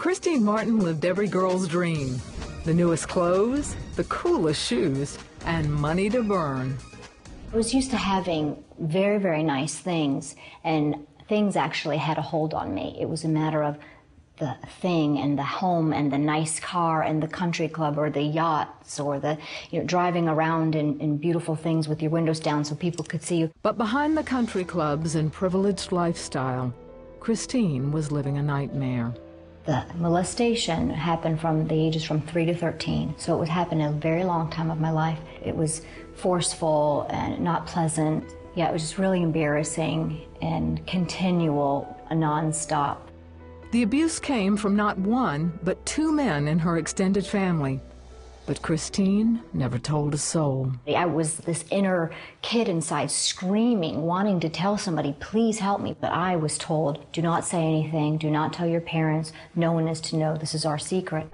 Christine Martin lived every girl's dream. The newest clothes, the coolest shoes, and money to burn. I was used to having very, very nice things, and things actually had a hold on me. It was a matter of the thing and the home and the nice car and the country club or the yachts or the driving around in beautiful things with your windows down so people could see you. But behind the country clubs and privileged lifestyle, Christine was living a nightmare. The molestation happened from the ages from 3 to 13, so it would happen a very long time of my life. It was forceful and not pleasant. Yeah, it was just really embarrassing and continual, nonstop. The abuse came from not one, but two men in her extended family. But Christine never told a soul. I was this inner kid inside screaming, wanting to tell somebody, please help me. But I was told, do not say anything, do not tell your parents, no one is to know, this is our secret.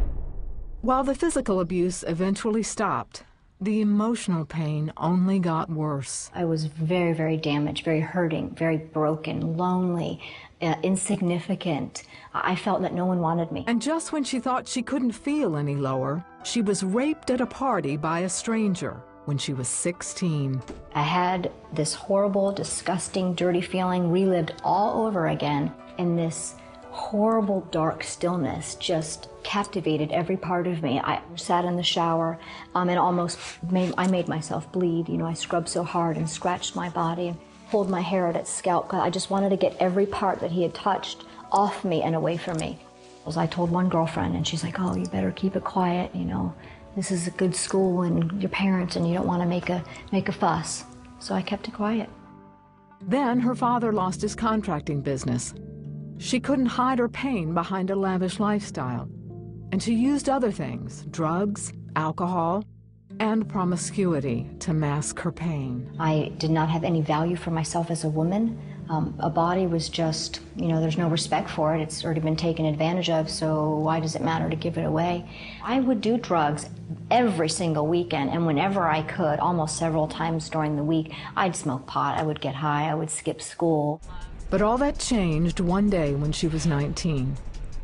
While the physical abuse eventually stopped, the emotional pain only got worse. I was very, very damaged, very hurting, very broken, lonely, insignificant. I felt that no one wanted me. And just when she thought she couldn't feel any lower, she was raped at a party by a stranger when she was 16. I had this horrible, disgusting, dirty feeling relived all over again, and this horrible, dark stillness just captivated every part of me. I sat in the shower and almost made myself bleed. I scrubbed so hard and scratched my body and pulled my hair at its scalp. I just wanted to get every part that he had touched off me and away from me. I told one girlfriend, and she's like, oh, you better keep it quiet, this is a good school and your parents, and you don't want to make a fuss. So I kept it quiet. Then her father lost his contracting business. She couldn't hide her pain behind a lavish lifestyle, and she used other things, drugs, alcohol, and promiscuity to mask her pain. I did not have any value for myself as a woman. A body was just, there's no respect for it. It's already been taken advantage of, so why does it matter to give it away? I would do drugs every single weekend, and whenever I could, almost several times during the week, I'd smoke pot, I would get high, I would skip school. But all that changed one day when she was 19.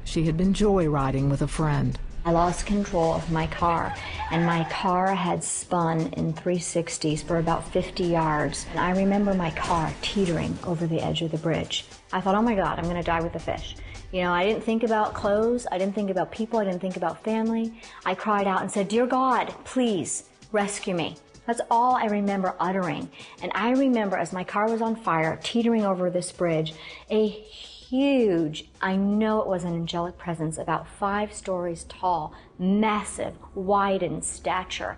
She had been joyriding with a friend. I lost control of my car, and my car had spun in 360s for about 50 yards. And I remember my car teetering over the edge of the bridge. I thought, oh my God, I'm going to die with a fish. I didn't think about clothes, I didn't think about people, I didn't think about family. I cried out and said, dear God, please rescue me. That's all I remember uttering. And I remember as my car was on fire, teetering over this bridge, a huge, I know it was an angelic presence, about 5 stories tall, massive, wide in stature,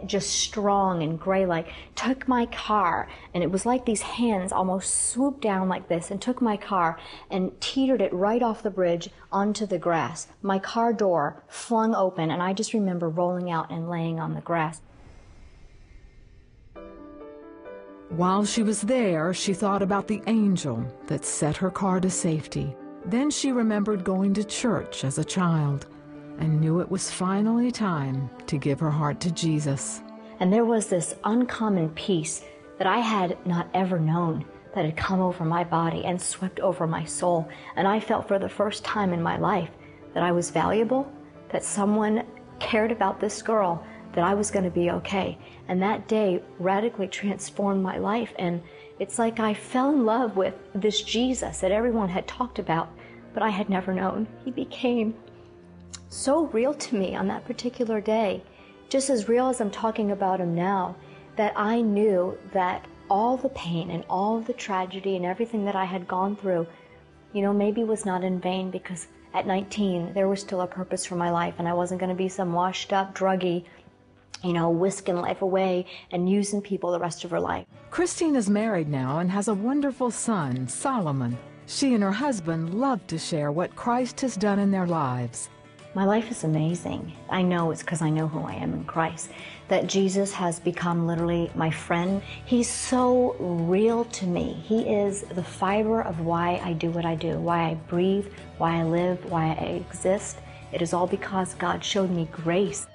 just strong and gray-like, took my car, and it was like these hands almost swooped down like this and took my car and teetered it right off the bridge onto the grass. My car door flung open, and I just remember rolling out and laying on the grass. While she was there, she thought about the angel that set her car to safety. Then she remembered going to church as a child and knew it was finally time to give her heart to Jesus. And there was this uncommon peace that I had not ever known that had come over my body and swept over my soul. And I felt for the first time in my life that I was valuable, that someone cared about this girl, that I was going to be okay. And that day radically transformed my life. And it's like I fell in love with this Jesus that everyone had talked about, but I had never known. He became so real to me on that particular day, just as real as I'm talking about him now, that I knew that all the pain and all the tragedy and everything that I had gone through, maybe was not in vain, because at 19, there was still a purpose for my life, and I wasn't going to be some washed up druggie, whisking life away and using people the rest of her life. Christine is married now and has a wonderful son, Solomon. She and her husband love to share what Christ has done in their lives. My life is amazing. I know it's because I know who I am in Christ, that Jesus has become literally my friend. He's so real to me. He is the fiber of why I do what I do, why I breathe, why I live, why I exist. It is all because God showed me grace.